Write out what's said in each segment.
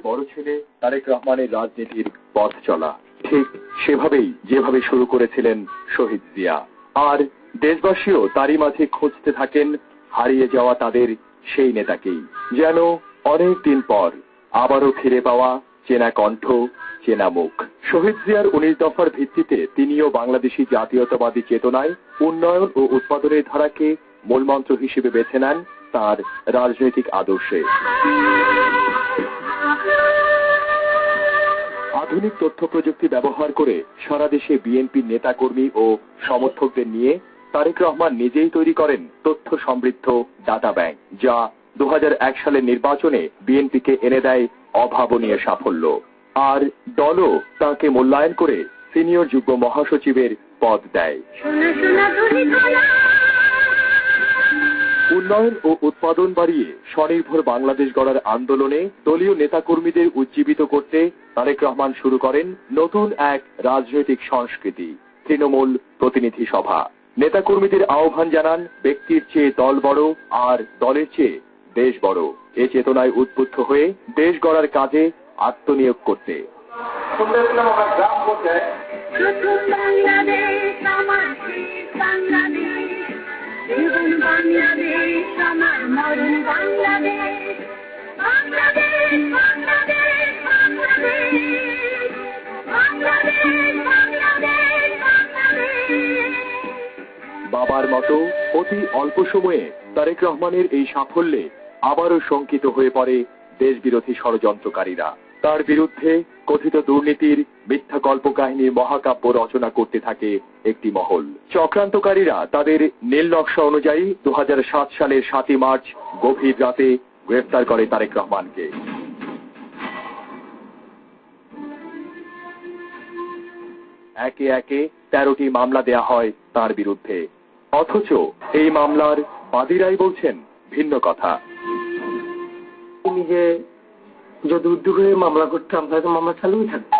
বড় ছেলে তারেক রহমানের রাজনীতির পথ চলা ঠিক সেভাবেই যেভাবে শুরু করেছিলেন শহীদ জিয়া। আর দেশবাসীও তারই মাঝে খুঁজতে থাকেন হারিয়ে যাওয়া তাদের সেই নেতাকেই, যেন অনেক দিন পর আবারও ফিরে পাওয়া চেনা কণ্ঠ, চেনা মুখ। শহীদ জিয়ার 19 দফার ভিত্তিতে তিনিও বাংলাদেশী জাতীয়তাবাদী চেতনায় উন্নয়ন ও উৎপাদনের ধারাকে মূলমন্ত্র হিসেবে বেছে নেন তার রাজনৈতিক আদর্শে। আধুনিক তথ্য প্রযুক্তি ব্যবহার করে সারা দেশে বিএনপির নেতাকর্মী ও সমর্থকদের নিয়ে তারেক রহমান নিজেই তৈরি করেন তথ্য সমৃদ্ধ ডাটা ব্যাংক, যা 2001 সালের নির্বাচনে বিএনপিকে এনে দেয় অভাবনীয় সাফল্য। আর দলও তাকে মূল্যায়ন করে সিনিয়র যুগ্ম মহাসচিবের পদ দেয়। উন্নয়ন ও উৎপাদন বাড়িয়ে স্বনির্ভর বাংলাদেশ গড়ার আন্দোলনে দলীয় নেতাকর্মীদের উজ্জীবিত করতে তারেক রহমান শুরু করেন নতুন এক রাজনৈতিক সংস্কৃতি, তৃণমূল প্রতিনিধি সভা। নেতাকর্মীদের আহ্বান জানান ব্যক্তির চেয়ে দল বড় আর দলের চেয়ে দেশ বড়। এ চেতনায় উদ্বুদ্ধ হয়ে দেশ গড়ার কাজে আত্মনিয়োগ করতে। বাবার মতো অতি অল্প সময়ে তারেক রহমানের এই সাফল্যে আবারও শঙ্কিত হয়ে পড়ে দেশবিরোধী ষড়যন্ত্রকারীরা। তার বিরুদ্ধে কথিত দুর্নীতির মিথ্যা কল্পকাহিনীর মহাকাব্য রচনা করতে থাকে একটি মহল। চক্রান্তকারীরা তাদের নীল নকশা অনুযায়ী 2007 সালের 7 মার্চ গভীর রাতে গ্রেফতার করে তারেক রহমানকে। একে একে 13টি মামলা দেয়া হয় তার বিরুদ্ধে, অথচ এই মামলার বাদীরাই বলছেন ভিন্ন কথা। নিজে যদি উদ্যোগ হয়ে মামলা করতাম তাহলে মামলা চালুই থাকতো।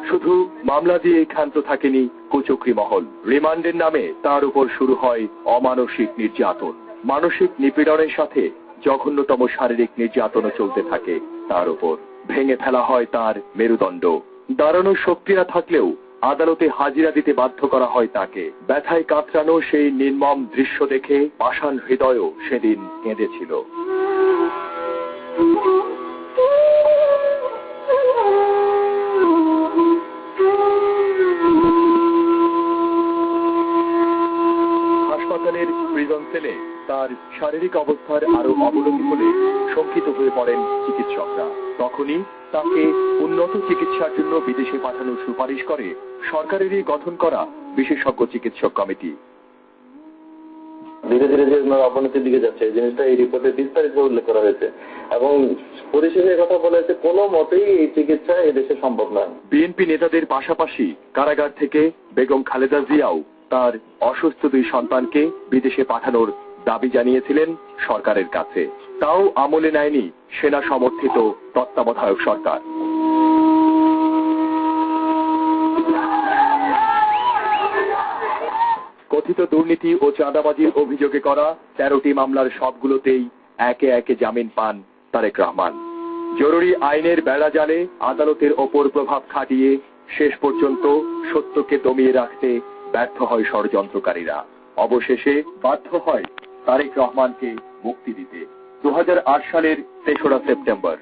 শুধু মামলা দিয়ে ক্ষান্ত থাকেনি কুচক্রী মহল। রিমান্ডের নামে তার উপর শুরু হয় অমানসিক নির্যাতন। মানসিক নিপীড়নের সাথে জঘন্যতম শারীরিক নির্যাতনও চলতে থাকে তার উপর। ভেঙে ফেলা হয় তার মেরুদণ্ড। দাঁড়ানোর শক্তি না থাকলেও আদালতে হাজিরা দিতে বাধ্য করা হয় তাকে। ব্যথায় কাতরানো সেই নির্মম দৃশ্য দেখে পাষাণ হৃদয়ও সেদিন কেঁদেছিল। হাসপাতালের প্রিজন সেলে তার শারীরিক অবস্থার আরো অবনতি হলে শঙ্কিত হয়ে পড়েন চিকিৎসকরা। তখনই তাকে উন্নত চিকিৎসার জন্য বিদেশে পাঠানোর সুপারিশ করে সরকারেরই গঠন করা বিশেষজ্ঞ চিকিৎসক কমিটি। ধীরে ধীরে যে অবনতির দিকে যাচ্ছে এই জিনিসটা এই রিপোর্টে বিস্তারিত উল্লেখ করা হয়েছে এবং পরিশেষে কথা বলা হয়েছে কোনো মতেই এই চিকিৎসা এদেশে সম্ভব নয়। বিএনপি নেতাদের পাশাপাশি কারাগার থেকে বেগম খালেদা জিয়াও তার অসুস্থ 2 সন্তানকে বিদেশে পাঠানোর দাবি জানিয়েছিলেন সরকারের কাছে। তাও আমলে নেয়নি সেনা সমর্থিত তত্ত্বাবধায়ক সরকার। কথিত দুর্নীতি ও চাঁদাবাজির অভিযোগে করা 13টি মামলার সবগুলোতেই একে একে জামিন পান তারেক রহমান। জরুরি আইনের বেড়াজালে আদালতের ওপর প্রভাব খাটিয়ে শেষ পর্যন্ত সত্যকে দমিয়ে রাখতে ব্যর্থ হয় ষড়যন্ত্রকারীরা। অবশেষে বাধ্য হয় তারেক রহমানকে মুক্তি দিতে। 2008 সালের 3রা সেপ্টেম্বর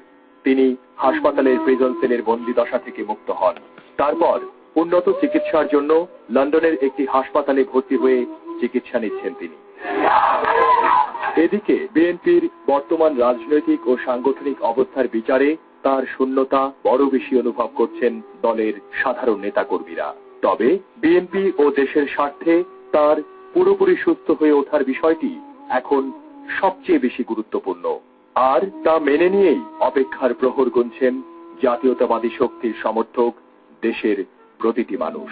তিনি হাসপাতালের প্রিজন সেলের বন্দিদশা থেকে মুক্ত হন। তারপর উন্নত চিকিৎসার জন্য লন্ডনের একটি হাসপাতালে ভর্তি হয়ে চিকিৎসা নিচ্ছেন তিনি। এদিকে বিএনপির বর্তমান রাজনৈতিক ও সাংগঠনিক অবস্থার বিচারে তার শূন্যতা বড় বেশি অনুভব করছেন দলের সাধারণ নেতাকর্মীরা। তবে বিএনপি ও দেশের স্বার্থে তার পুরোপুরি সুস্থ হয়ে ওঠার বিষয়টি এখন সবচেয়ে বেশি গুরুত্বপূর্ণ। আর তা মেনে নিয়েই অপেক্ষার প্রহর গুনছেন জাতীয়তাবাদী শক্তির সমর্থক দেশের প্রতিটি মানুষ।